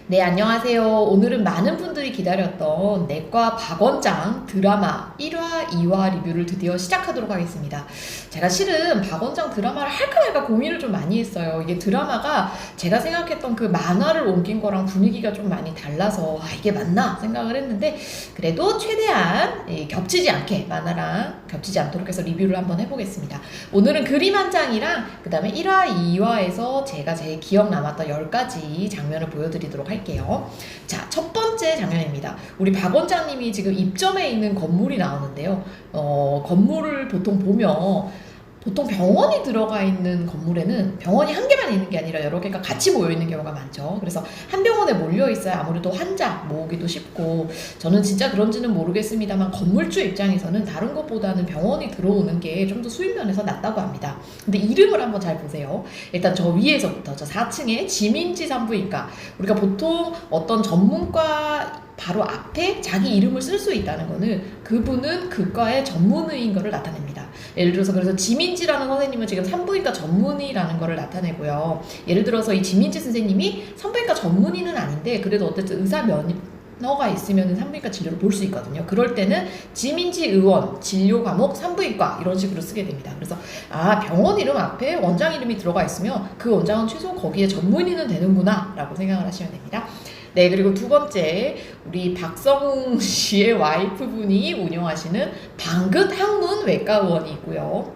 네, 안녕하세요. 오늘은 많은 분들이 기다렸던 내과 박원장 드라마 1화, 2화 리뷰를 드디어 시작하도록 하겠습니다. 제가 실은 박원장 드라마를 할까 말까 고민을 좀 많이 했어요. 이게 드라마가 제가 생각했던 그 만화를 옮긴 거랑 분위기가 좀 많이 달라서 이게 맞나 생각을 했는데 그래도 최대한 겹치지 않게 만화랑 겹치지 않도록 해서 리뷰를 한번 해보겠습니다. 오늘은 그림 한 장이랑 그 다음에 1화, 2화에서 제가 제일 기억 남았던 10가지 장면을 보여드리도록 할게요. 자, 첫 번째 장면입니다. 우리 박 원장님이 지금 입점해 있는 건물이 나오는데요. 건물을 보통 보면 보통 병원이 들어가 있는 건물에는 병원이 한 개만 있는 게 아니라 여러 개가 같이 모여 있는 경우가 많죠. 그래서 한 병원에 몰려 있어야 아무래도 환자 모으기도 쉽고, 저는 진짜 그런지는 모르겠습니다만 건물주 입장에서는 다른 것보다는 병원이 들어오는 게 좀 더 수입 면에서 낫다고 합니다. 근데 이름을 한번 잘 보세요. 일단 저 위에서부터 저 4층에 지민지 산부인과, 우리가 보통 어떤 전문과 바로 앞에 자기 이름을 쓸 수 있다는 거는 그분은 그 과의 전문의인 것을 나타냅니다. 예를 들어서 그래서 지민지라는 선생님은 지금 산부인과 전문의라는 것을 나타내고요. 예를 들어서 이 지민지 선생님이 산부인과 전문의는 아닌데 그래도 어쨌든 의사 면허가 있으면 산부인과 진료를 볼 수 있거든요. 그럴 때는 지민지 의원 진료 과목 산부인과 이런 식으로 쓰게 됩니다. 그래서 병원 이름 앞에 원장 이름이 들어가 있으면 그 원장은 최소 거기에 전문의는 되는구나 라고 생각을 하시면 됩니다. 네, 그리고 두 번째, 우리 박성웅 씨의 와이프분이 운영하시는 방긋 항문 외과의원이 있고요.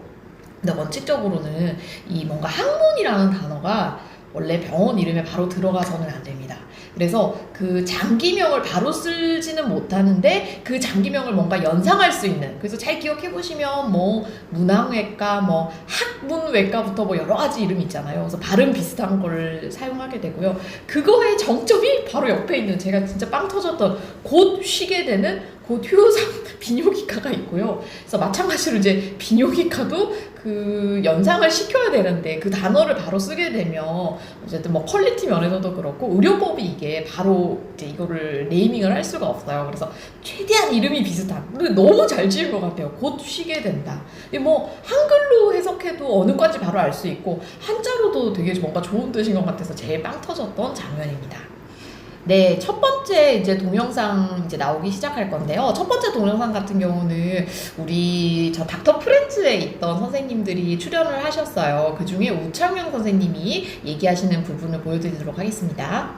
근데 원칙적으로는 이 뭔가 항문이라는 단어가 원래 병원 이름에 바로 들어가서는 안 됩니다. 그래서 그 장기명을 바로 쓰지는 못하는데 그 장기명을 뭔가 연상할 수 있는, 그래서 잘 기억해 보시면 뭐 문항외과, 뭐 학문외과부터 뭐 여러 가지 이름이 있잖아요. 그래서 발음 비슷한 걸 사용하게 되고요. 그거의 정점이 바로 옆에 있는, 제가 진짜 빵 터졌던 곧 쉬게 되는 곧 효상 비뇨기과가 있고요. 그래서 마찬가지로 이제 비뇨기과도 그 연상을 시켜야 되는데 그 단어를 바로 쓰게 되면 어쨌든 뭐 퀄리티 면에서도 그렇고 의료법이 이게 바로 이제 이거를 네이밍을 할 수가 없어요. 그래서 최대한 이름이 비슷한, 근데 너무 잘 지은 것 같아요. 곧 쉬게 된다. 뭐 한글로 해석해도 어느 과인지 바로 알 수 있고 한자로도 되게 뭔가 좋은 뜻인 것 같아서 제일 빵 터졌던 장면입니다. 네, 첫 번째 이제 동영상 이제 나오기 시작할 건데요. 첫 번째 동영상 같은 경우는 우리 저 닥터 프렌즈에 있던 선생님들이 출연을 하셨어요. 그 중에 우창윤 선생님이 얘기하시는 부분을 보여드리도록 하겠습니다.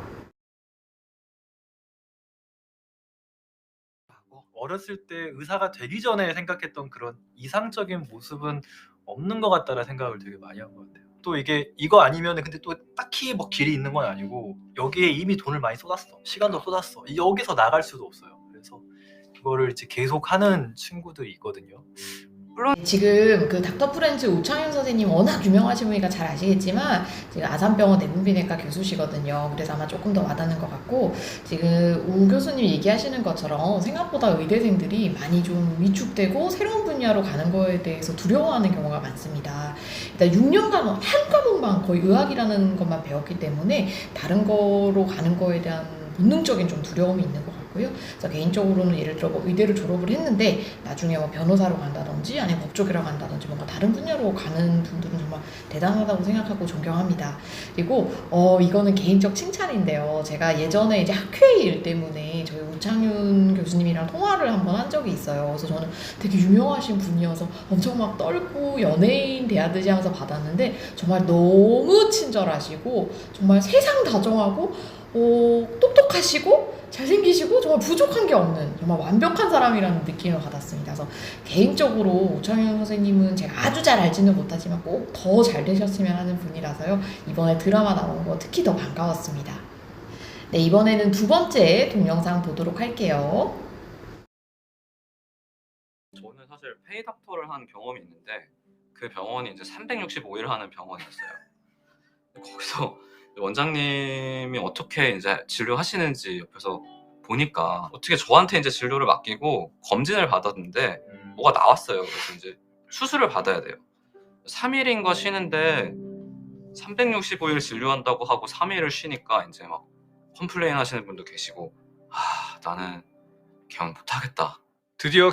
어렸을 때 의사가 되기 전에 생각했던 그런 이상적인 모습은 없는 것 같다는 생각을 되게 많이 한 것 같아요. 또 이게 이거 아니면 근데 또 딱히 뭐 길이 있는 건 아니고 여기에 이미 돈을 많이 쏟았어, 시간도 쏟았어, 여기서 나갈 수도 없어요. 그래서 그거를 이제 계속 하는 친구들이 있거든요. 물론 지금 그 닥터 프렌즈 우창윤 선생님 워낙 유명하신 분이니까 잘 아시겠지만 지금 아산병원 내분비내과 교수시거든요. 그래서 아마 조금 더 와닿는 것 같고, 지금 우 교수님 얘기하시는 것처럼 생각보다 의대생들이 많이 좀 위축되고 새로운 분야로 가는 거에 대해서 두려워하는 경우가 많습니다. 일단 6년간 한 과목만 거의 의학이라는 것만 배웠기 때문에 다른 거로 가는 거에 대한 본능적인 좀 두려움이 있는 것 같고요. 그래서 개인적으로는 예를 들어 뭐 의대를 졸업을 했는데 나중에 뭐 변호사로 간다든지 아니면 법조계로 간다든지 뭔가 다른 분야로 가는 분들은 정말 대단하다고 생각하고 존경합니다. 그리고 이거는 개인적 칭찬인데요. 제가 예전에 이제 학회 일 때문에 저희 우창윤 교수님이랑 통화를 한번 한 적이 있어요. 그래서 저는 되게 유명하신 분이어서 엄청 막 떨고 연예인 대하듯이 하면서 받았는데 정말 너무 친절하시고 정말 세상 다정하고 똑똑하시고 잘생기시고 정말 부족한 게 없는 정말 완벽한 사람이라는 느낌을 받았습니다. 그래서 개인적으로 우창현 선생님은 제가 아주 잘 알지는 못하지만 꼭 더 잘 되셨으면 하는 분이라서요. 이번에 드라마 나온 거 특히 더 반가웠습니다. 네, 이번에는 두 번째 동영상 보도록 할게요. 저는 사실 페이닥터를 한 경험이 있는데 그 병원이 이제 365일 하는 병원이었어요. 거기서 원장님이 어떻게 이제 진료하시는지 옆에서 보니까 어떻게 저한테 이제 진료를 맡기고 검진을 받았는데 뭐가 나왔어요. 그래서 이제 수술을 받아야 돼요. 3일인가 쉬는데 365일 진료한다고 하고 3일을 쉬니까 이제 막 컴플레인 하시는 분도 계시고 나는 그냥 못하겠다. 드디어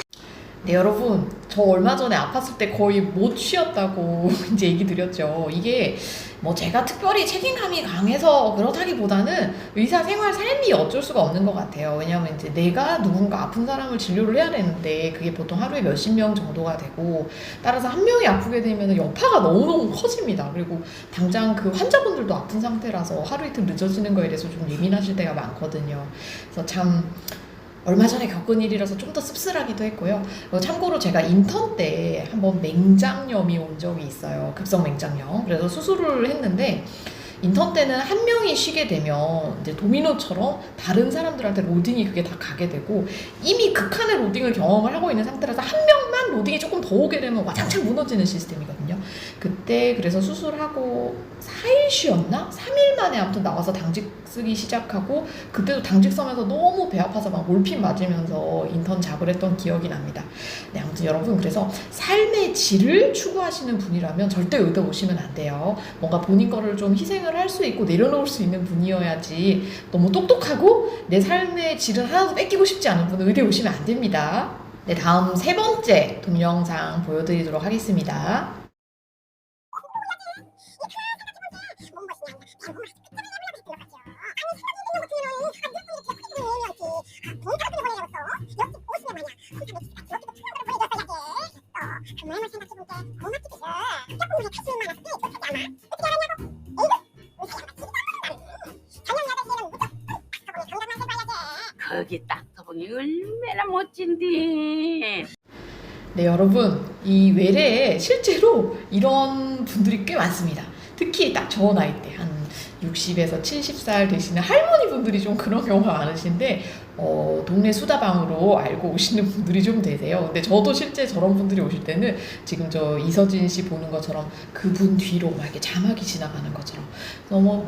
네, 여러분, 저 얼마 전에 아팠을 때 거의 못 쉬었다고 이제 얘기 드렸죠. 이게 뭐 제가 특별히 책임감이 강해서 그렇다기보다는 의사 생활 삶이 어쩔 수가 없는 것 같아요. 왜냐하면 이제 내가 누군가 아픈 사람을 진료를 해야 되는데 그게 보통 하루에 몇십 명 정도가 되고, 따라서 한 명이 아프게 되면 여파가 너무너무 커집니다. 그리고 당장 그 환자분들도 아픈 상태라서 하루 이틀 늦어지는 거에 대해서 좀 예민하실 때가 많거든요. 그래서 참 얼마 전에 겪은 일이라서 좀 더 씁쓸하기도 했고요. 참고로 제가 인턴 때 한번 맹장염이 온 적이 있어요. 급성 맹장염. 그래서 수술을 했는데, 인턴 때는 한 명이 쉬게 되면 이제 도미노처럼 다른 사람들한테 로딩이 그게 다 가게 되고, 이미 극한의 로딩을 경험을 하고 있는 상태라서 한 명만 로딩이 조금 더 오게 되면 와장창 무너지는 시스템이거든요. 그때 그래서 수술하고 4일 쉬었나? 3일 만에 아무튼 나와서 당직 쓰기 시작하고, 그때도 당직 서면서 너무 배 아파서 막 몰핀 맞으면서 인턴 잡을 했던 기억이 납니다. 네, 아무튼 여러분, 그래서 삶의 질을 추구하시는 분이라면 절대 의대 오시면 안 돼요. 뭔가 본인 거를 좀 희생을 할 수 있고 내려놓을 수 있는 분이어야지, 너무 똑똑하고 내 삶의 질은 하나도 뺏기고 싶지 않은 분은 의대 오시면 안 됩니다. 네, 다음 세 번째 동영상 보여드리도록 하겠습니다. 거기 딱 보니 얼마나 멋진데. 네, 여러분, 이 외래에 실제로 이런 분들이 꽤 많습니다. 특히 딱 저 나이 때 한 60에서 70살 되시는 할머니 분들이 좀 그런 경우가 많으신데, 동네 수다방으로 알고 오시는 분들이 좀 되세요. 근데 저도 실제 저런 분들이 오실 때는 지금 저 이서진 씨 보는 것처럼 그분 뒤로 막 이렇게 자막이 지나가는 것처럼 너무,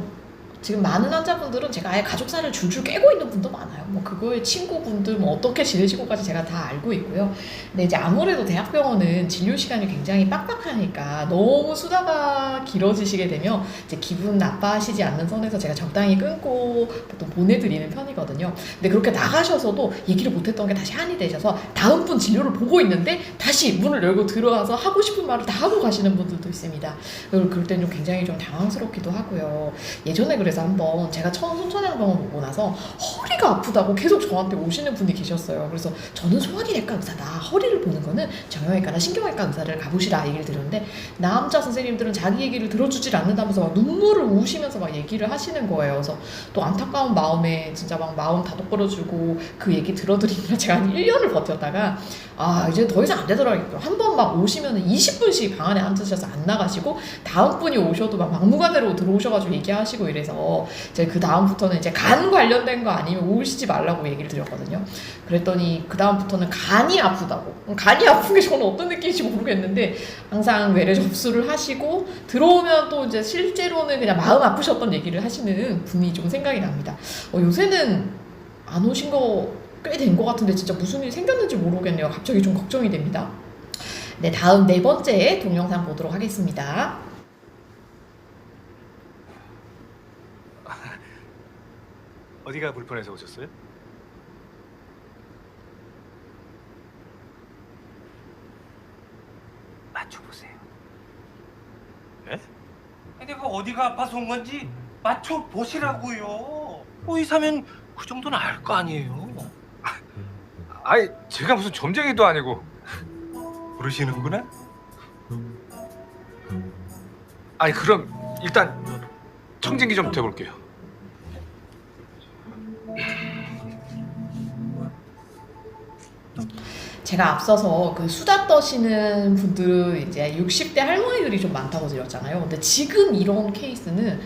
지금 많은 환자분들은 제가 아예 가족사를 줄줄 깨고 있는 분도 많아요. 뭐 그거에 친구분들 뭐 어떻게 지내시고까지 제가 다 알고 있고요. 근데 이제 아무래도 대학병원은 진료 시간이 굉장히 빡빡하니까 너무 수다가 길어지시게 되면 이제 기분 나빠하시지 않는 선에서 제가 적당히 끊고 보통 보내드리는 편이거든요. 근데 그렇게 나가셔서도 얘기를 못했던 게 다시 한이 되셔서 다음 분 진료를 보고 있는데 다시 문을 열고 들어와서 하고 싶은 말을 다 하고 가시는 분들도 있습니다. 그럴 때는 굉장히 좀 당황스럽기도 하고요. 예전에 그래서 한번 제가 처음 손천양병원 오고 나서 허리가 아프다고 계속 저한테 오시는 분이 계셨어요. 그래서 저는 소화기내과 의사다, 허리를 보는 거는 정형외과나 신경외과 의사를 가보시라 얘기를 들었는데, 남자 선생님들은 자기 얘기를 들어주질 않는다면서 막 눈물을 우시면서 막 얘기를 하시는 거예요. 그래서 또 안타까운 마음에 진짜 막 마음 다독거려주고 그 얘기 들어드리느라 제가 한 1년을 버텼다가, 이제 더 이상 안 되더라고요. 한 번 막 오시면 20분씩 방 안에 앉으셔서 안 나가시고, 다음 분이 오셔도 막 막무가내로 들어오셔가지고 얘기하시고 이래서 제가 그 다음부터는 이제 간 관련된 거 아니면 오시지 말라고 얘기를 드렸거든요. 그랬더니 그 다음부터는 간이 아프다고. 간이 아픈 게 저는 어떤 느낌인지 모르겠는데 항상 외래 접수를 하시고 들어오면 또 이제 실제로는 그냥 마음 아프셨던 얘기를 하시는 분이 좀 생각이 납니다. 요새는 안 오신 거 꽤 된 것 같은데 진짜 무슨 일이 생겼는지 모르겠네요. 갑자기 좀 걱정이 됩니다. 네, 다음 네 번째 동영상 보도록 하겠습니다. 어디가 불편해서 오셨어요? 맞춰보세요. 예? 내가 어디가 아파서 온 건지 맞춰보시라고요. 의사면 그 정도는 알 거 아니에요. 아이 제가 무슨 점쟁이도 아니고. 모르시는구나? 아니 그럼 일단 청진기 좀 대볼게요. 제가 앞서서 그 수다 떠시는 분들은 이제 60대 할머니들이 좀 많다고 드렸잖아요. 근데 지금 이런 케이스는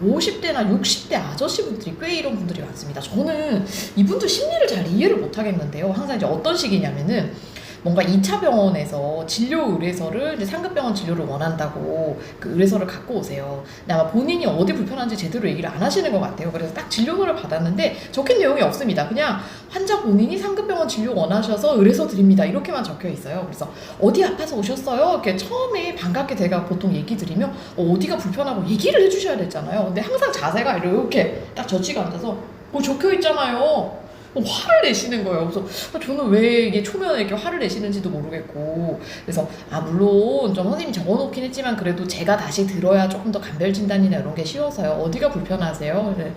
50대나 60대 아저씨분들이 꽤 이런 분들이 많습니다. 저는 이분들 심리를 잘 이해를 못 하겠는데요. 항상 이제 어떤 식이냐면은, 뭔가 2차 병원에서 진료 의뢰서를 이제 상급병원 진료를 원한다고 그 의뢰서를 갖고 오세요. 근데 아마 본인이 어디 불편한지 제대로 얘기를 안 하시는 것 같아요. 그래서 딱 진료서를 받았는데 적힌 내용이 없습니다. 그냥 환자 본인이 상급병원 진료 원하셔서 의뢰서 드립니다, 이렇게만 적혀 있어요. 그래서 어디 아파서 오셨어요? 이렇게 처음에 반갑게 제가 보통 얘기 드리면 어디가 불편하고 얘기를 해주셔야 되잖아요. 근데 항상 자세가 이렇게 딱 젖히고 앉아서 적혀 있잖아요. 화를 내시는 거예요. 그래서 저는 왜 이게 초면에 이렇게 화를 내시는지도 모르겠고, 그래서 물론 좀 선생님이 적어놓긴 했지만 그래도 제가 다시 들어야 조금 더 감별 진단이나 이런 게 쉬워서요. 어디가 불편하세요? 근데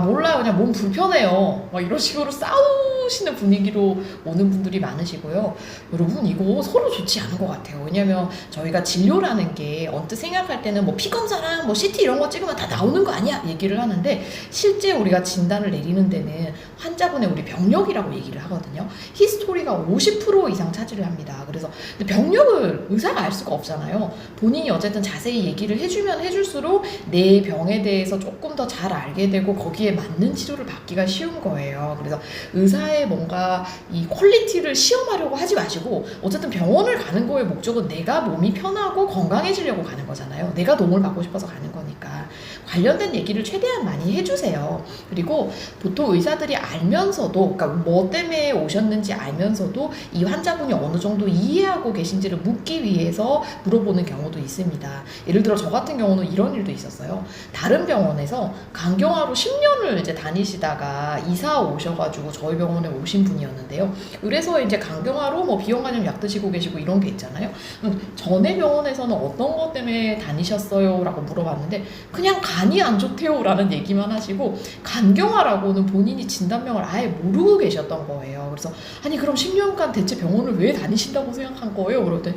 몰라요. 그냥 몸 불편해요. 막 이런 식으로 싸우시는 분위기로 오는 분들이 많으시고요. 여러분 이거 서로 좋지 않은 것 같아요. 왜냐면 저희가 진료라는 게 언뜻 생각할 때는 뭐 피검사랑 뭐 CT 이런 거 찍으면 다 나오는 거 아니야? 얘기를 하는데 실제 우리가 진단을 내리는 데는 환자분의 우리 병력이라고 얘기를 하거든요. 히스토리가 50% 이상 차지를 합니다. 그래서 병력을 의사가 알 수가 없잖아요. 본인이 어쨌든 자세히 얘기를 해주면 해줄수록 내 병에 대해서 조금 더 잘 알게 되고 거기에 맞는 치료를 받기가 쉬운 거예요. 그래서 의사의 뭔가 이 퀄리티를 시험하려고 하지 마시고 어쨌든 병원을 가는 거의 목적은 내가 몸이 편하고 건강해지려고 가는 거잖아요. 내가 도움을 받고 싶어서 가는 거니까 관련된 얘기를 최대한 많이 해주세요. 그리고 보통 의사들이 알면서도, 그러니까 뭐 때문에 오셨는지 알면서도 이 환자분이 어느 정도 이해하고 계신지를 묻기 위해서 물어보는 경우도 있습니다. 예를 들어 저 같은 경우는 이런 일도 있었어요. 다른 병원에서 간경화로 10년을 이제 다니시다가 이사 오셔가지고 저희 병원에 오신 분이었는데요. 그래서 이제 간경화로 뭐 비형간염 약 드시고 계시고 이런 게 있잖아요. 전에 병원에서는 어떤 것 때문에 다니셨어요? 라고 물어봤는데 그냥 간이 안 좋대요 라는 얘기만 하시고 간경화라고는 본인이 진단명을 아예 모르고 계셨던 거예요. 그래서 아니 그럼 10년간 대체 병원을 왜 다니신다고 생각한 거예요? 그럴 때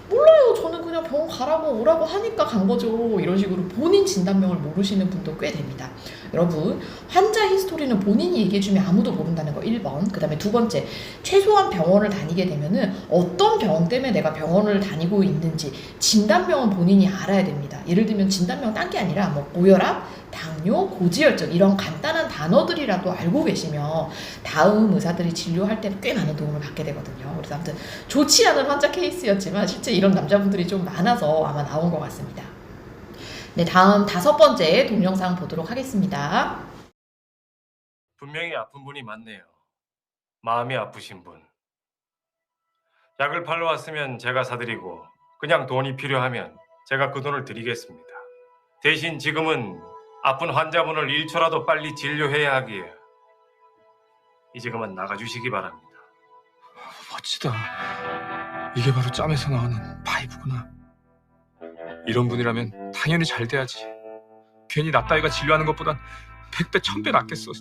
몰라요. 저는 그냥 병원 가라고 오라고 하니까 간 거죠. 이런 식으로 본인 진단명을 모르시는 분도 꽤 됩니다. 여러분 환자 히스토리는 본인이 얘기해주면 아무도 모른다는 거 1번. 그 다음에 두 번째, 최소한 병원을 다니게 되면은 어떤 병 때문에 내가 병원을 다니고 있는지 진단명은 본인이 알아야 됩니다. 예를 들면 진단명 딴 게 아니라 뭐 고혈압, 당뇨, 고지혈증 이런 간단한 단어들이라도 알고 계시면 다음 의사들이 진료할 때는 꽤 많은 도움을 받게 되거든요. 그래서 아무튼 좋지 않은 환자 케이스였지만 실제 이런 남자분들이 좀 많아서 아마 나온 것 같습니다. 네, 다음 5번째 동영상 보도록 하겠습니다. 분명히 아픈 분이 많네요. 마음이 아프신 분. 약을 팔러 왔으면 제가 사드리고 그냥 돈이 필요하면 제가 그 돈을 드리겠습니다. 대신 지금은 아픈 환자분을 1초라도 빨리 진료해야 하기에 이제 그만 나가주시기 바랍니다. 멋지다. 이게 바로 짬에서 나오는 파이브구나. 이런 분이라면 당연히 잘 돼야지. 괜히 나 따위가 진료하는 것보단 100배 1000배 낫겠어.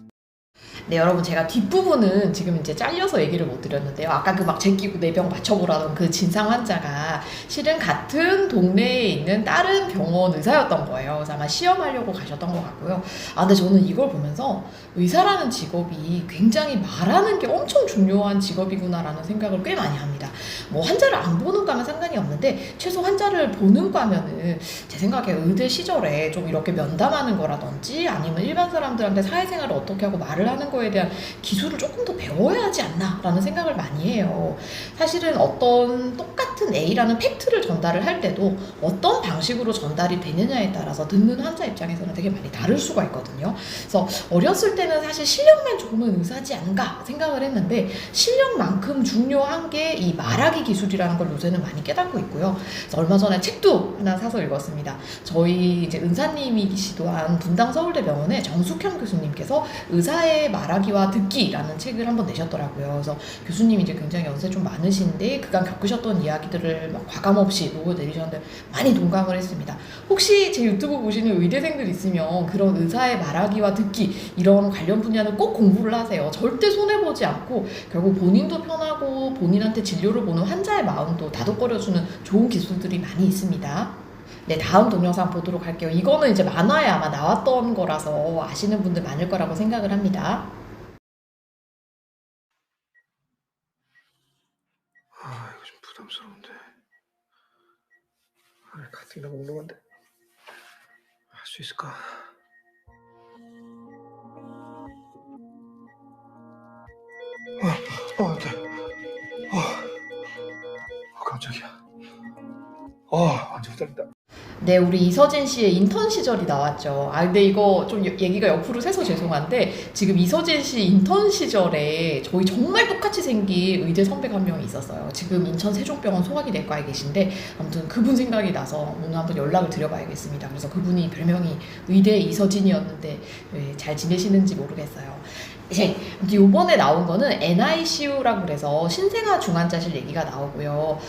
네, 여러분 제가 뒷부분은 지금 이제 잘려서 얘기를 못 드렸는데요. 아까 그 막 제끼고 내 병 맞춰보라던 그 진상 환자가 실은 같은 동네에 있는 다른 병원 의사였던 거예요. 그래서 아마 시험하려고 가셨던 것 같고요. 근데 저는 이걸 보면서 의사라는 직업이 굉장히 말하는 게 엄청 중요한 직업이구나라는 생각을 꽤 많이 합니다. 뭐 환자를 안 보는 과면 상관이 없는데 최소 환자를 보는 과면은 제 생각에 의대 시절에 좀 이렇게 면담하는 거라든지 아니면 일반 사람들한테 사회생활을 어떻게 하고 말을 하는 거에 대한 기술을 조금 더 배워야 하지 않나 라는 생각을 많이 해요. 사실은 어떤 똑같은 A라는 팩트를 전달을 할 때도 어떤 방식으로 전달이 되느냐에 따라서 듣는 환자 입장에서는 되게 많이 다를 수가 있거든요. 그래서 어렸을 때는 사실 실력만 좋으면 의사지 않은가 생각을 했는데 실력만큼 중요한 게 이 말하기 기술이라는 걸 요새는 많이 깨닫고 있고요. 그래서 얼마 전에 책도 하나 사서 읽었습니다. 저희 이제 은사님이시기도 한 분당 서울대병원의 정숙현 교수님께서 의사의 말하기와 듣기라는 책을 한번 내셨더라고요. 그래서 교수님이 이제 굉장히 연세 좀 많으신데 그간 겪으셨던 이야기들을 막 과감 없이 녹여내리셨는데 많이 동감을 했습니다. 혹시 제 유튜브 보시는 의대생들 있으면 그런 의사의 말하기와 듣기 이런 관련 분야는 꼭 공부를 하세요. 절대 손해보지 않고 결국 본인도 편하고 본인한테 진료를 보는 환자의 마음도 다독거려주는 좋은 기술들이 많이 있습니다. 네, 다음 동영상 보도록 할게요. 이거는 이제 만화에 아마 나왔던 거라서 아시는 분들 많을 거라고 생각을 합니다. 이거 좀 부담스러운데. 가뜩이나 먹는 건데 할 수 있을까? 네. 깜짝이야. 완전 떨린다. 네, 우리 이서진 씨의 인턴 시절이 나왔죠. 근데 이거 좀 얘기가 옆으로 새서 죄송한데 지금 이서진 씨 인턴 시절에 저희 정말 똑같이 생긴 의대 선배가 한 명이 있었어요. 지금 인천 세종병원 소화기내과에 계신데 아무튼 그분 생각이 나서 오늘 한번 연락을 드려봐야겠습니다. 그래서 그분이 별명이 의대 이서진이었는데 잘 지내시는지 모르겠어요. 이제 요번에 나온 거는 NICU라고 그래서 신생아 중환자실 얘기가 나오고요.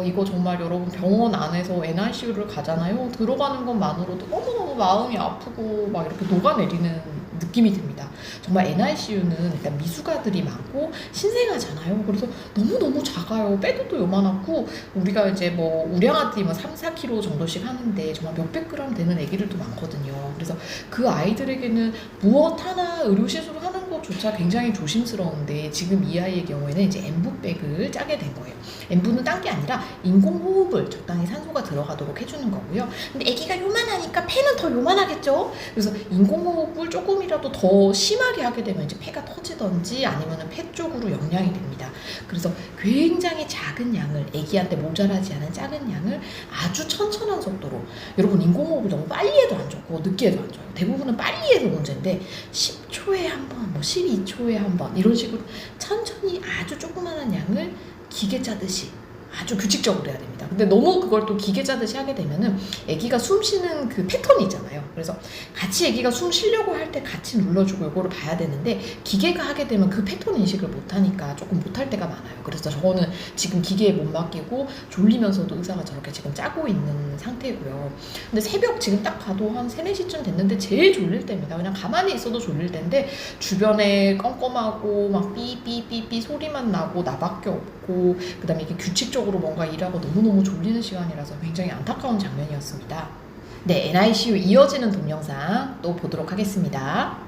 이거 정말 여러분 병원 안에서 NICU를 가잖아요. 들어가는 것만으로도 너무너무 마음이 아프고 막 이렇게 녹아내리는 느낌이 듭니다. 정말 NICU는 일단 미숙아들이 많고 신생아잖아요. 그래서 너무너무 작아요. 빼도 또 요만하고 우리가 이제 뭐 우량아들이 뭐 3, 4kg 정도씩 하는데 정말 몇백 그램 되는 애기들도 많거든요. 그래서 그 아이들에게는 무엇 하나 의료시술을 하는 것조차 굉장히 조심스러운데 지금 이 아이의 경우에는 이제 엠브백을 짜게 된 거예요. 엠브는 딴 게 아니라 인공호흡을 적당히 산소가 들어가도록 해주는 거고요. 근데 아기가 요만하니까 폐는 더 요만하겠죠? 그래서 인공호흡을 조금이라도 더 심하게 하게 되면 이제 폐가 터지던지 아니면 폐 쪽으로 영향이 됩니다. 그래서 굉장히 작은 양을, 아기한테 모자라지 않은 작은 양을 아주 천천한 속도로, 여러분 인공호흡을 너무 빨리 해도 안 좋고 늦게 해도 안 좋아요. 대부분은 빨리 해서 문제인데 10초에 한 번, 뭐 12초에 한 번 이런 식으로 천천히 아주 조그마한 양을 기계 짜듯이 아주 규칙적으로 해야 됩니다. 근데 너무 그걸 또 기계 짜듯이 하게 되면은 아기가 숨 쉬는 그 패턴이 있잖아요. 그래서 같이 아기가 숨 쉬려고 할 때 같이 눌러주고 요거를 봐야 되는데 기계가 하게 되면 그 패턴 인식을 못하니까 조금 못할 때가 많아요. 그래서 저거는 지금 기계에 못 맡기고 졸리면서도 의사가 저렇게 지금 짜고 있는 상태고요. 근데 새벽 지금 딱 가도 한 3, 4시쯤 됐는데 제일 졸릴 때입니다. 그냥 가만히 있어도 졸릴 때인데 주변에 껌껌하고 막 삐삐삐삐 소리만 나고 나밖에 없고 그다음에 이게 규칙적으로 뭔가 일하고 너무너무 졸리는 시간이라서 굉장히 안타까운 장면이었습니다. 네, NICU 이어지는 동영상 또 보도록 하겠습니다.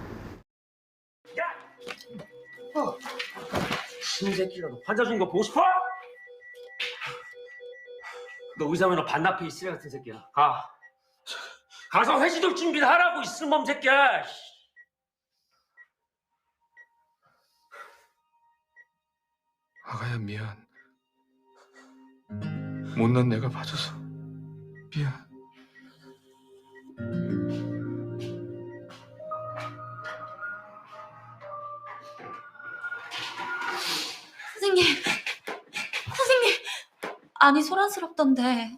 신새끼라도 환자 준 거 보고 싶어? 너 의사면허 반납해 이 쓰레 같은 새끼야. 가서 회식들 준비를 하라고 이 쓸모없는 새끼야. 아가야 미안. 못난 내가 봐줘서 미안. 선생님, 선생님, 아니 소란스럽던데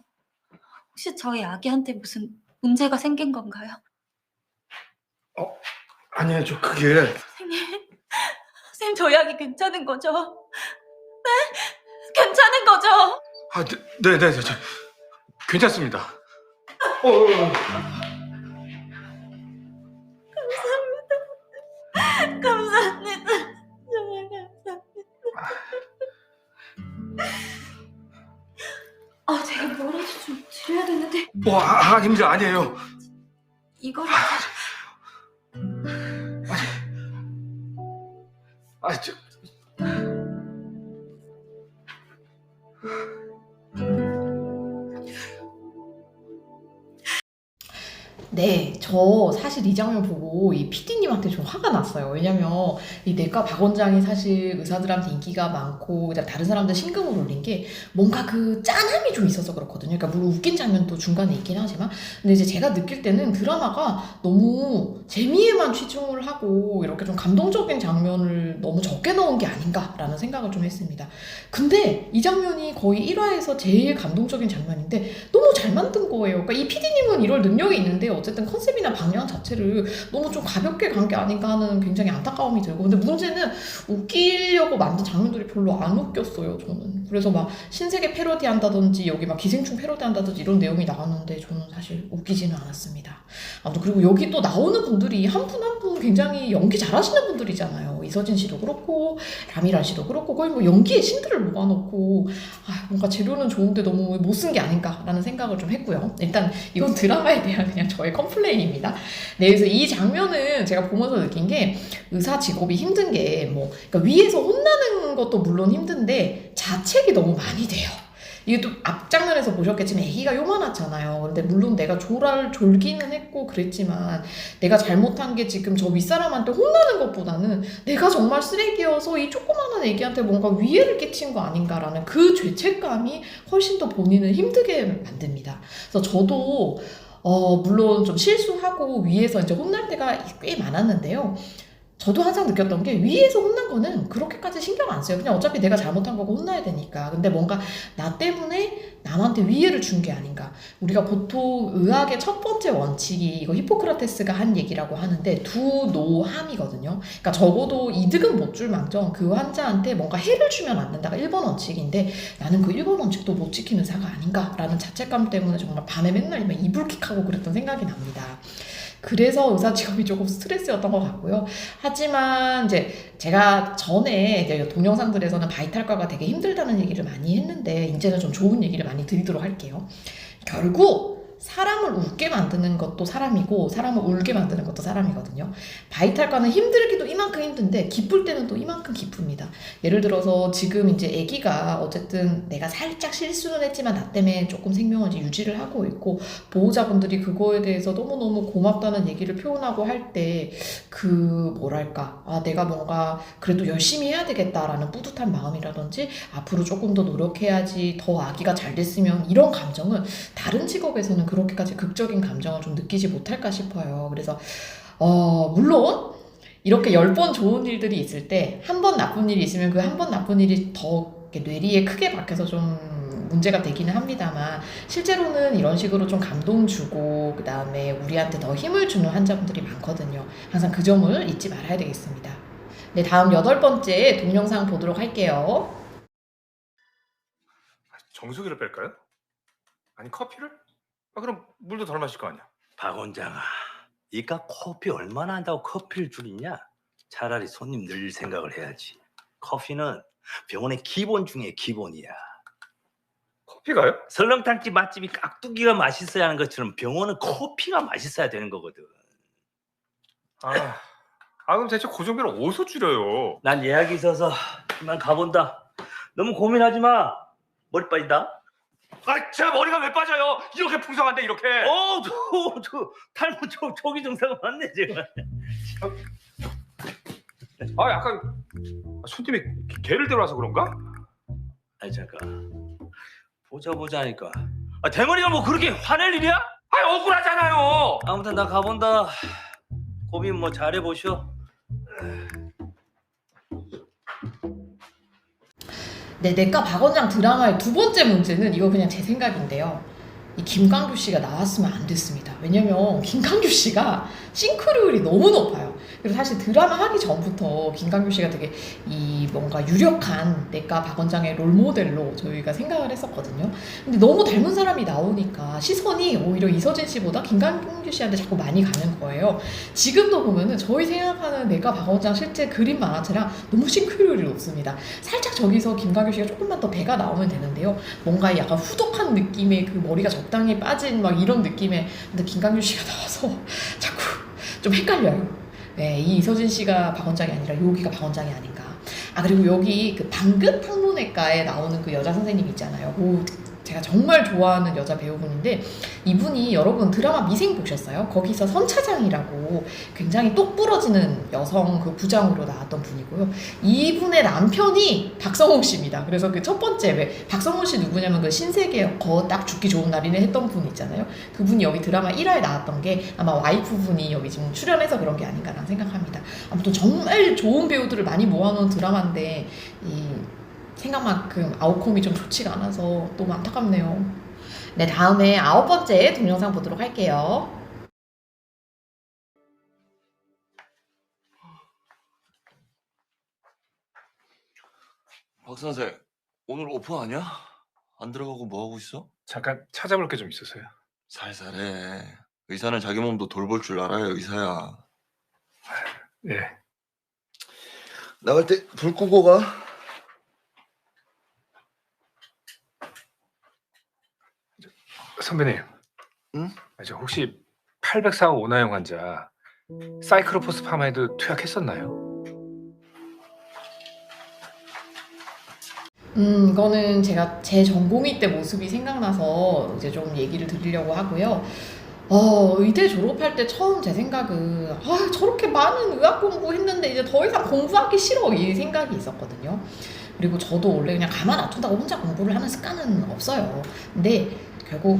혹시 저희 아기한테 무슨 문제가 생긴 건가요? 아니야, 그게 선생님 저희 아기 괜찮은 거죠? 네? 괜찮은 거죠? 네, 괜찮습니다. 감사합니다. 정말 감사합니다. 제가 뭐라도 좀 드려야 되는데 아닙니다. 아니에요. 이거를 네, 저 사실 이 장면 보고 이 PD님한테 좀 화가 났어요. 왜냐면 이 내과 박 원장이 사실 의사들한테 인기가 많고 그다음 다른 사람들 심금을 울린 게 뭔가 그 짠함이 좀 있어서 그렇거든요. 그러니까 물론 웃긴 장면도 중간에 있긴 하지만 근데 이제 제가 느낄 때는 드라마가 너무 재미에만 치중을 하고 이렇게 좀 감동적인 장면을 너무 적게 넣은 게 아닌가라는 생각을 좀 했습니다. 근데 이 장면이 거의 1화에서 제일 감동적인 장면인데 너무 잘 만든 거예요. 그러니까 이 PD님은 이럴 능력이 있는데 어쨌든 컨셉이나 방향 자체를 너무 좀 가볍게 간 게 아닌가 하는 굉장히 안타까움이 들고 근데 문제는 웃기려고 만든 장면들이 별로 안 웃겼어요 저는. 그래서 막 신세계 패러디 한다든지 여기 막 기생충 패러디 한다든지 이런 내용이 나왔는데 저는 사실 웃기지는 않았습니다. 아무튼 그리고 여기 또 나오는 분들이 한 분 한 분 굉장히 연기 잘하시는 분들이잖아요. 이서진 씨도 그렇고 라미란 씨도 그렇고 거의 뭐 연기의 신들을 모아놓고 뭔가 재료는 좋은데 너무 못 쓴 게 아닌가라는 생각을 좀 했고요. 일단 이건 드라마에 대한 그냥 저의 컴플레인입니다. 네, 그래서 이 장면은 제가 보면서 느낀 게 의사 직업이 힘든 게 뭐 그러니까 위에서 혼나는 것도 물론 힘든데 자책이 너무 많이 돼요. 이게 또 앞장면에서 보셨겠지만 애기가 요만하잖아요. 근데 물론 내가 졸기는 했고 그랬지만 내가 잘못한 게 지금 저 윗사람한테 혼나는 것보다는 내가 정말 쓰레기여서 이 조그마한 애기한테 뭔가 위해를 끼친 거 아닌가라는 그 죄책감이 훨씬 더 본인을 힘들게 만듭니다. 그래서 저도 물론 좀 실수하고 위에서 이제 혼날 때가 꽤 많았는데요. 저도 항상 느꼈던 게 위에서 혼난 거는 그렇게까지 신경 안 써요. 그냥 어차피 내가 잘못한 거고 혼나야 되니까. 근데 뭔가 나 때문에 남한테 위해를 준 게 아닌가. 우리가 보통 의학의 첫 번째 원칙이 이거 히포크라테스가 한 얘기라고 하는데 두노함이거든요. 그러니까 적어도 이득은 못 줄 망정 그 환자한테 뭔가 해를 주면 안 된다가 1번 원칙인데 나는 그 1번 원칙도 못 지키는 의사가 아닌가라는 자책감 때문에 정말 밤에 맨날 이불킥하고 그랬던 생각이 납니다. 그래서 의사 직업이 조금 스트레스였던 것 같고요. 하지만 이제 제가 전에 이제 동영상들에서는 바이탈과가 되게 힘들다는 얘기를 많이 했는데 이제는 좀 좋은 얘기를 많이 드리도록 할게요. 결국 사람을 웃게 만드는 것도 사람이고 사람을 울게 만드는 것도 사람이거든요. 바이탈과는 힘들기도 이만큼 힘든데 기쁠 때는 또 이만큼 기쁩니다. 예를 들어서 지금 이제 아기가 어쨌든 내가 살짝 실수는 했지만 나 때문에 조금 생명을 이제 유지를 하고 있고 보호자분들이 그거에 대해서 너무너무 고맙다는 얘기를 표현하고 할 때 그 뭐랄까 내가 뭔가 그래도 열심히 해야 되겠다라는 뿌듯한 마음이라든지 앞으로 조금 더 노력해야지 더 아기가 잘 됐으면 이런 감정은 다른 직업에서는 그렇게까지 극적인 감정을 좀 느끼지 못할까 싶어요. 그래서 물론 이렇게 10번 좋은 일들이 있을 때 한 번 나쁜 일이 있으면 그 한 번 나쁜 일이 더 이렇게 뇌리에 크게 박혀서 좀 문제가 되기는 합니다만 실제로는 이런 식으로 좀 감동 주고 그 다음에 우리한테 더 힘을 주는 환자분들이 많거든요. 항상 그 점을 잊지 말아야 되겠습니다. 네, 다음 8번째 동영상 보도록 할게요. 정수기를 뺄까요? 아니 커피를? 그럼 물도 덜 마실 거 아니야. 박 원장아, 이깟 커피 얼마나 한다고 커피를 줄이냐? 차라리 손님 늘 생각을 해야지. 커피는 병원의 기본 중에 기본이야. 커피가요? 설렁탕집 맛집이 깍두기가 맛있어야 하는 것처럼 병원은 커피가 맛있어야 되는 거거든. 그럼 대체 고정비를 어디서 줄여요? 난 예약이 있어서 이만 가본다. 너무 고민하지 마. 머리 빠진다. 제 머리가 왜 빠져요? 이렇게 풍성한데 이렇게. 탈모 초기 증상가 맞네 제가. 약간 손님이 개를 데려와서 그런가? 아니 잠깐. 보자 하니까. 대머리가 뭐 그렇게 화낼 일이야? 억울하잖아요. 아무튼 나 가본다. 고민 뭐 잘해보시오. 네, 내과 박원장 드라마의 두 번째 문제는 이거 그냥 제 생각인데요. 이 김광규 씨가 나왔으면 안 됐습니다. 왜냐면 김광규 씨가 싱크로율이 너무 높아요. 그래서 사실 드라마 하기 전부터 김광규 씨가 되게 이 뭔가 유력한 내과 박원장의 롤모델로 저희가 생각을 했었거든요. 근데 너무 닮은 사람이 나오니까 시선이 오히려 이서진 씨보다 김광규 씨한테 자꾸 많이 가는 거예요. 지금도 보면은 저희 생각하는 내과 박원장 실제 그림 만화체랑 너무 싱크로율이 높습니다. 살짝 저기서 김광규 씨가 조금만 더 배가 나오면 되는데요. 뭔가 약간 후덕한 느낌의 그 머리가 적당히 빠진 막 이런 느낌의 근데 김광규 씨가 나와서 자꾸 좀 헷갈려요. 네, 이 이서진 씨가 박원장이 아니라 여기가 박원장이 아닌가. 그리고 여기 그 방긋 항문외과에 나오는 그 여자 선생님 있잖아요. 제가 정말 좋아하는 여자 배우분인데 이분이 여러분 드라마 미생 보셨어요? 거기서 선차장이라고 굉장히 똑 부러지는 여성 그 부장으로 나왔던 분이고요. 이분의 남편이 박성호 씨입니다. 그래서 그 첫 번째 왜 박성호 씨 누구냐면 그 신세계 딱 죽기 좋은 날이네 했던 분 있잖아요. 그분이 여기 드라마 1화에 나왔던 게 아마 와이프분이 여기 지금 출연해서 그런 게 아닌가라는 생각합니다. 아무튼 정말 좋은 배우들을 많이 모아놓은 드라마인데 생각만큼 아웃컴이 좀 좋지가 않아서 너무 안타깝네요. 네, 다음에 9번째 동영상 보도록 할게요. 박 선생, 오늘 오픈 아니야? 안 들어가고 뭐 하고 있어? 잠깐 찾아볼 게 좀 있어서요. 살살해. 의사는 자기 몸도 돌볼 줄 알아야 의사야. 네. 나갈 때 불 끄고 가. 선배님. 응? 저 혹시 804호 오나영 환자 사이클로포스 파마에도 투약했었나요? 이거는 제가 제 전공의 때 모습이 생각나서 이제 좀 얘기를 드리려고 하고요. 의대 졸업할 때 처음 제 생각은 저렇게 많은 의학 공부했는데 이제 더 이상 공부하기 싫어 이 생각이 있었거든요. 그리고 저도 원래 그냥 가만 놔둔다고 혼자 공부를 하는 습관은 없어요. 근데 결국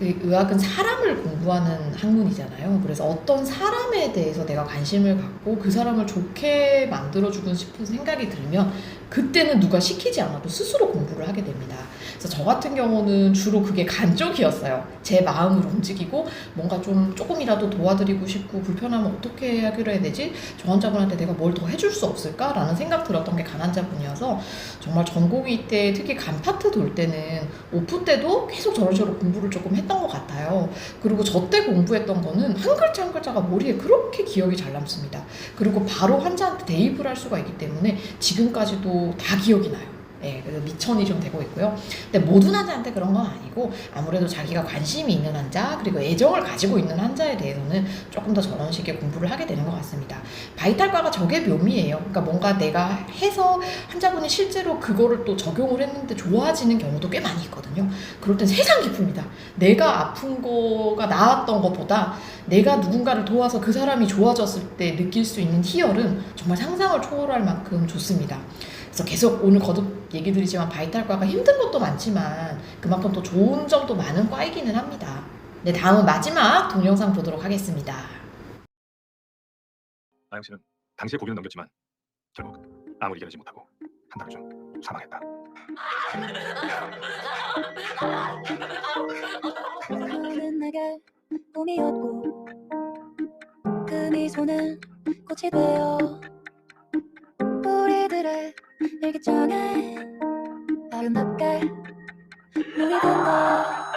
의학은 사람을 공부하는 학문이잖아요. 그래서 어떤 사람에 대해서 내가 관심을 갖고 그 사람을 좋게 만들어주고 싶은 생각이 들면 그때는 누가 시키지 않아도 스스로 공부를 하게 됩니다. 그래서 저 같은 경우는 주로 그게 간쪽이었어요. 제 마음을 움직이고 뭔가 좀 조금이라도 도와드리고 싶고 불편하면 어떻게 하기로 해야 되지? 저 환자분한테 내가 뭘 더 해줄 수 없을까라는 생각 들었던 게 간 환자분이어서 정말 전공의 때 특히 간 파트 돌 때는 오프 때도 계속 저런 식으로 공부를 조금 했던 것 같아요. 그리고 저 때 공부했던 거는 한 글자 한 글자가 머리에 그렇게 기억이 잘 남습니다. 그리고 바로 환자한테 대입을 할 수가 있기 때문에 지금까지도 다 기억이 나요. 예, 그래서 미천이 좀 되고 있고요. 근데 모든 환자한테 그런 건 아니고 아무래도 자기가 관심이 있는 환자 그리고 애정을 가지고 있는 환자에 대해서는 조금 더 저런 식의 공부를 하게 되는 것 같습니다. 바이탈과가 저게 묘미예요. 그러니까 뭔가 내가 해서 환자분이 실제로 그거를 또 적용을 했는데 좋아지는 경우도 꽤 많이 있거든요. 그럴 땐 세상 기쁩니다. 내가 아픈 거가 나았던 것보다 내가 누군가를 도와서 그 사람이 좋아졌을 때 느낄 수 있는 희열은 정말 상상을 초월할 만큼 좋습니다. 그래서 계속 오늘 거듭 얘기 드리지만 바이탈과가 힘든 것도 많지만 그만큼 또 좋은 점도 많은 과이기는 합니다. 네, 다음은 마지막 동영상 보도록 하겠습니다. 나영 씨는 당시에 고비는 넘겼지만 결국 아무리 이겨내지 못하고 한 달 중 사망했다. 그는 내게 꿈이었고 그 미소는 꽃이 되어 우리들의 일기장에 아름답게 물이 된다.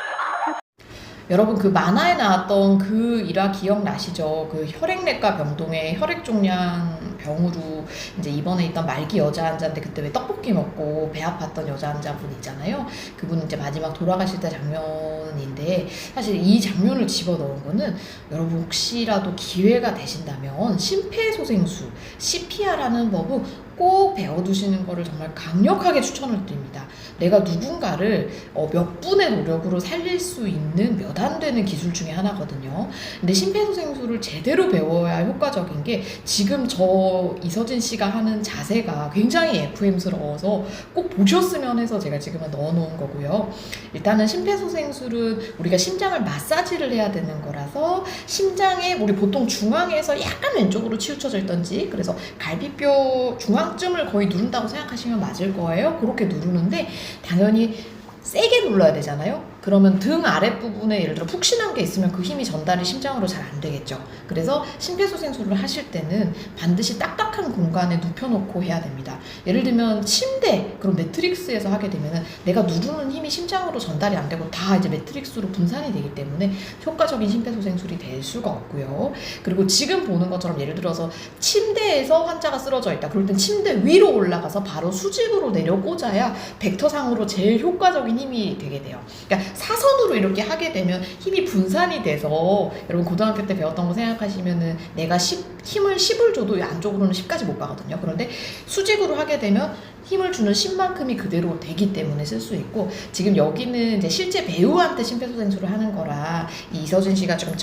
여러분 그 만화에 나왔던 그 일화 기억나시죠? 그 혈액내과 병동에 혈액종양 병으로 이제 입원해 있던 말기 여자 환자인데 그때 왜 떡볶이 먹고 배 아팠던 여자 환자분 있잖아요. 그분 이제 마지막 돌아가실 때 장면인데 사실 이 장면을 집어넣은 거는 여러분 혹시라도 기회가 되신다면 심폐소생술 CPR하는 법은 꼭 배워두시는 거를 정말 강력하게 추천을 드립니다. 내가 누군가를 몇 분의 노력으로 살릴 수 있는 몇 안 되는 기술 중에 하나거든요. 근데 심폐소생술을 제대로 배워야 효과적인 게 지금 저 이서진 씨가 하는 자세가 굉장히 FM스러워서 꼭 보셨으면 해서 제가 지금은 넣어놓은 거고요. 일단은 심폐소생술은 우리가 심장을 마사지를 해야 되는 거라서 심장에 우리 보통 중앙에서 약간 왼쪽으로 치우쳐져 있던지 그래서 갈비뼈 중앙쯤을 거의 누른다고 생각하시면 맞을 거예요. 그렇게 누르는데 당연히 세게 눌러야 되잖아요. 그러면 등 아랫부분에 예를 들어 푹신한 게 있으면 그 힘이 전달이 심장으로 잘 안 되겠죠. 그래서 심폐소생술을 하실 때는 반드시 딱딱한 공간에 눕혀놓고 해야 됩니다. 예를 들면 침대, 그럼 매트릭스에서 하게 되면은 내가 누르는 힘이 심장으로 전달이 안 되고 다 이제 매트릭스로 분산이 되기 때문에 효과적인 심폐소생술이 될 수가 없고요. 그리고 지금 보는 것처럼 예를 들어서 침대에서 환자가 쓰러져 있다. 그럴 땐 침대 위로 올라가서 바로 수직으로 내려 꽂아야 벡터상으로 제일 효과적인 힘이 되게 돼요. 그러니까 사선으로 이렇게 하게 되면 힘이 분산이 돼서 여러분 고등학교 때 배웠던 거 생각하시면은 내가 힘을 10을 줘도 안쪽으로는 10까지 못 가거든요. 그런데 수직으로 하게 되면 힘을 주는 10만큼이 그대로 되기 때문에 쓸 수 있고 지금 여기는 이제 실제 배우한테 심폐소생술을 하는 거라 이서진 씨가 좀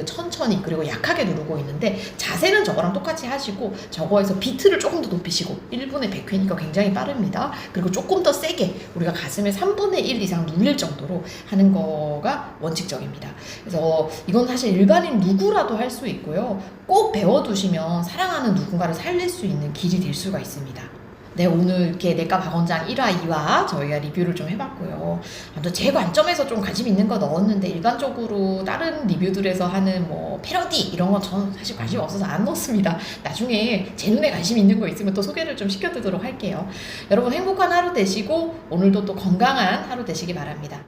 천천히 그리고 약하게 누르고 있는데 자세는 저거랑 똑같이 하시고 저거에서 비트를 조금 더 높이시고 1분에 100회니까 굉장히 빠릅니다. 그리고 조금 더 세게 우리가 가슴에 3분의 1 이상 눌릴 정도로 하는 거가 원칙적입니다. 그래서 이건 사실 일반인 누구라도 할 수 있고요. 꼭 배워두시면 사랑하는 누군가를 살릴 수 있는 길이 될 수가 있습니다. 네, 오늘 이렇게 내과 박원장 1화, 2화 저희가 리뷰를 좀 해봤고요. 아무튼 제 관점에서 좀 관심 있는 거 넣었는데 일반적으로 다른 리뷰들에서 하는 뭐 패러디 이런 건 저는 사실 관심 없어서 안 넣었습니다. 나중에 제 눈에 관심 있는 거 있으면 또 소개를 좀 시켜드리도록 할게요. 여러분 행복한 하루 되시고 오늘도 또 건강한 하루 되시기 바랍니다.